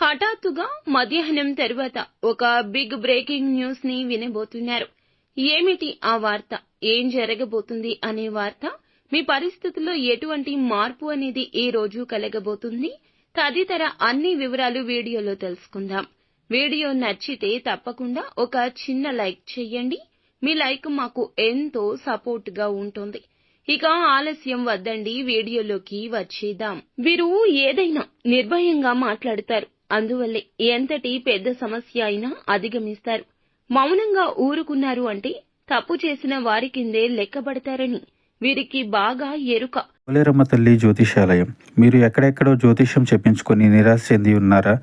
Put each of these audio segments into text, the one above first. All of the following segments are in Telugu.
హఠాత్తుగా మధ్యాహ్నం తరువాత ఒక బిగ్ బ్రేకింగ్ న్యూస్ ని వినబోతున్నారు. ఏమిటి ఆ వార్త, ఏం జరగబోతుంది అనే వార్త, మీ పరిస్థితుల్లో ఎటువంటి మార్పు అనేది ఈ రోజు కలగబోతుంది తదితర అన్ని వివరాలు వీడియోలో తెలుసుకుందాం. వీడియో నచ్చితే తప్పకుండా ఒక చిన్న లైక్ చేయండి. మీ లైక్ మాకు ఎంతో సపోర్ట్ గా ఉంటుంది. ఇక ఆలస్యం వద్దండి, వీడియోలోకి వచ్చేద్దాం. వీరు ఏదైనా నిర్భయంగా మాట్లాడతారు. అందువల్లే ఎంతటి పెద్ద సమస్య అయినా అధిగమిస్తారు. మౌనంగా ఊరుకున్నారు అంటే తప్పు చేసిన వారి కిందే లెక్కబడతారని వీరికి బాగా ఎరుక. పోలేరమ్మ తల్లి జ్యోతిషాలయం. మీరు ఎక్కడెక్కడో జ్యోతిష్యం చెప్పించుకొని నిరాశ చెంది ఉన్నారా?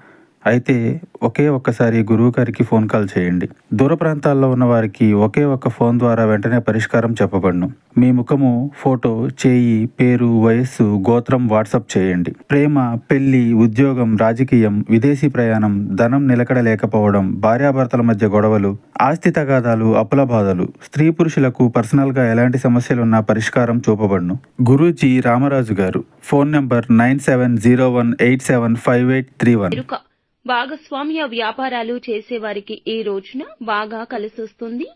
అయితే ఒక్కసారి గురువు గారికి ఫోన్ కాల్ చేయండి. దూర ప్రాంతాల్లో ఉన్న వారికి ఒకే ఒక్క ఫోన్ ద్వారా వెంటనే పరిష్కారం చెప్పబడును. మీ ముఖము, ఫోటో, చేయి, పేరు, వయస్సు, గోత్రం వాట్సాప్ చేయండి. ప్రేమ, పెళ్లి, ఉద్యోగం, రాజకీయం, విదేశీ ప్రయాణం, ధనం నిలకడ లేకపోవడం, భార్యాభర్తల మధ్య గొడవలు, ఆస్తి తగాదాలు, అప్పుల బాధలు, స్త్రీ పురుషులకు పర్సనల్ గా ఎలాంటి సమస్యలున్నా పరిష్కారం చూపబడును. గురూజీ రామరాజు గారు. Phone number 9701875831. భాగస్వామ్య వ్యాపారాలు చేసేవారికి ఈ రోజున బాగా కలిసొస్తుంది.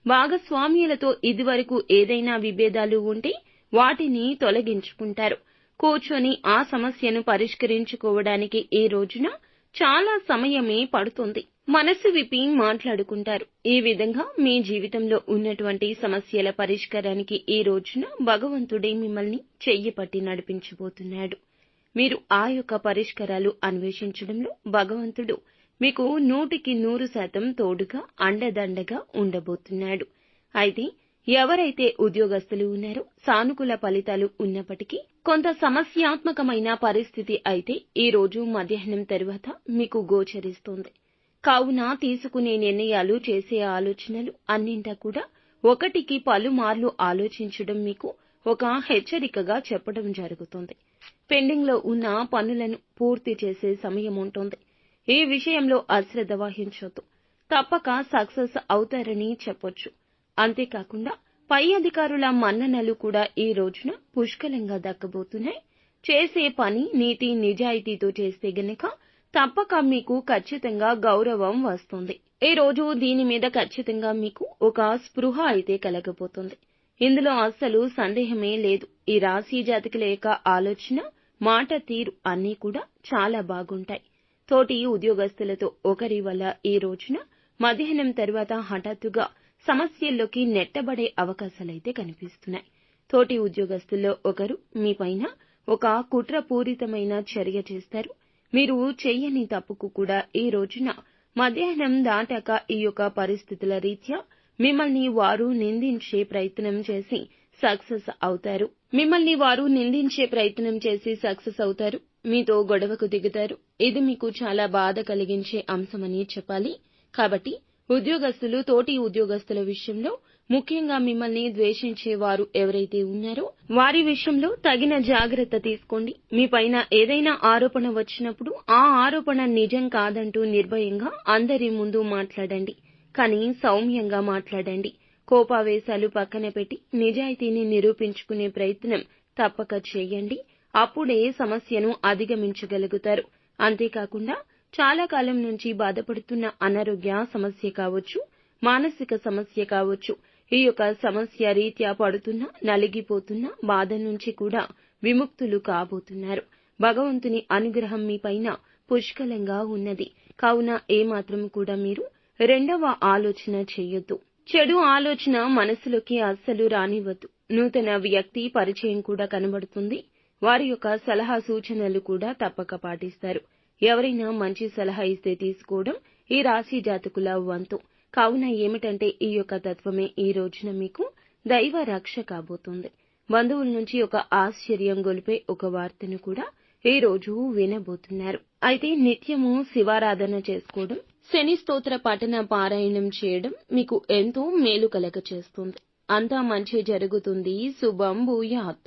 భాగస్వామ్యులతో ఇదివరకు ఏదైనా విభేదాలు ఉంటే వాటిని తొలగించుకుంటారు. కూర్చొని ఆ సమస్యను పరిష్కరించుకోవడానికి ఈ రోజున చాలా సమయమే పడుతుంది. మనసు విప్పి మాట్లాడుకుంటారు. ఈ విధంగా మీ జీవితంలో ఉన్నటువంటి సమస్యల పరిష్కారానికి ఈ రోజున భగవంతుడే మిమ్మల్ని చెయ్యి పట్టి నడిపించబోతున్నాడు. మీరు ఆ యొక్క పరిష్కారాలు అన్వేషించడంలో భగవంతుడు మీకు 100% తోడుగా అండదండగా ఉండబోతున్నాడు. అయితే ఎవరైతే ఉద్యోగస్తులు ఉన్నారో సానుకూల ఫలితాలు ఉన్నప్పటికీ కొంత సమస్యాత్మకమైన పరిస్థితి అయితే ఈ రోజు మధ్యాహ్నం తరువాత మీకు గోచరిస్తుంది. కావున తీసుకునే నిర్ణయాలు, చేసే ఆలోచనలు అన్నింటా కూడా ఒకటికి పలుమార్లు ఆలోచించడం మీకు ఒక హెచ్చరికగా చెప్పడం జరుగుతుంది. పెండింగ్ లో ఉన్న పనులను పూర్తి చేసే సమయం ఉంటుంది. ఈ విషయంలో అశ్రద్ధ వహించొద్దు. తప్పక సక్సెస్ అవుతారని చెప్పొచ్చు. అంతేకాకుండా పై అధికారుల మన్ననలు కూడా ఈ రోజున పుష్కలంగా దక్కబోతున్నాయి. చేసే పని నీతి నిజాయితీతో చేస్తే గనక తప్పక మీకు ఖచ్చితంగా గౌరవం వస్తుంది. ఈ రోజు దీని మీద ఖచ్చితంగా మీకు ఒక స్పృహ అయితే కలగబోతుంది. ఇందులో అస్సలు సందేహమే లేదు. ఈ రాశి జాతకుల యొక్క ఆలోచన, మాట తీరు అన్నీ కూడా చాలా బాగుంటాయి. తోటి ఉద్యోగస్తులతో ఒకరి వల్ల ఈ రోజున మధ్యాహ్నం తర్వాత హఠాత్తుగా సమస్యల్లోకి నెట్టబడే అవకాశాలైతే కనిపిస్తున్నాయి. తోటి ఉద్యోగస్తుల్లో ఒకరు మీ పైన ఒక కుట్రపూరితమైన చర్య చేస్తారు. మీరు చెయ్యని తప్పుకు కూడా ఈ రోజున మధ్యాహ్నం దాటాక ఈ యొక్క పరిస్థితుల రీత్యా మిమ్మల్ని వారు నిందించే ప్రయత్నం చేసి సక్సెస్ అవుతారు. మీతో గొడవకు దిగుతారు. ఇది మీకు చాలా బాధ కలిగించే అంశమని చెప్పాలి. కాబట్టి ఉద్యోగస్తులు, తోటి ఉద్యోగస్తుల విషయంలో ముఖ్యంగా మిమ్మల్ని ద్వేషించే వారు ఎవరైతే ఉన్నారో వారి విషయంలో తగిన జాగ్రత్త తీసుకోండి. మీ పైన ఏదైనా ఆరోపణ వచ్చినప్పుడు ఆ ఆరోపణ నిజం కాదంటూ నిర్భయంగా అందరి ముందు మాట్లాడండి. కానీ సౌమ్యంగా మాట్లాడండి. కోపావేశాలు పక్కన పెట్టి నిజాయితీని నిరూపించుకునే ప్రయత్నం తప్పక చేయండి. అప్పుడే సమస్యను అధిగమించగలుగుతారు. అంతేకాకుండా చాలా కాలం నుంచి బాధపడుతున్న అనారోగ్య సమస్య కావచ్చు, మానసిక సమస్య కావచ్చు, ఈ యొక్క సమస్య రీత్యా పడుతున్న, నలిగిపోతున్న బాధ నుంచి కూడా విముక్తులు కాబోతున్నారు. భగవంతుని అనుగ్రహం మీ పైన పుష్కలంగా ఉన్నది. కావున ఏమాత్రం కూడా మీరు రెండవ ఆలోచన చెయ్యొద్దు. చెడు ఆలోచన మనసులోకి అస్సలు రానివ్వద్దు. నూతన వ్యక్తి పరిచయం కూడా కనబడుతుంది. వారి యొక్క సలహా సూచనలు కూడా తప్పక పాటిస్తారు. ఎవరైనా మంచి సలహా ఇస్తే తీసుకోవడం ఈ రాశి జాతకుల వంతు. కావున ఏమిటంటే ఈ యొక్క తత్వమే ఈ రోజున మీకు దైవ రక్ష కాబోతుంది. బంధువుల నుంచి ఒక ఆశ్చర్యం గొలిపే ఒక వార్తను కూడా ఈ రోజు వినబోతున్నారు. అయితే నిత్యము శివారాధన చేసుకోవడం, శని స్తోత్ర పఠన పారాయణం చేయడం మీకు ఎంతో మేలు కలగచేస్తుంది. అంతా మంచి జరుగుతుంది. శుభం భూయాత్.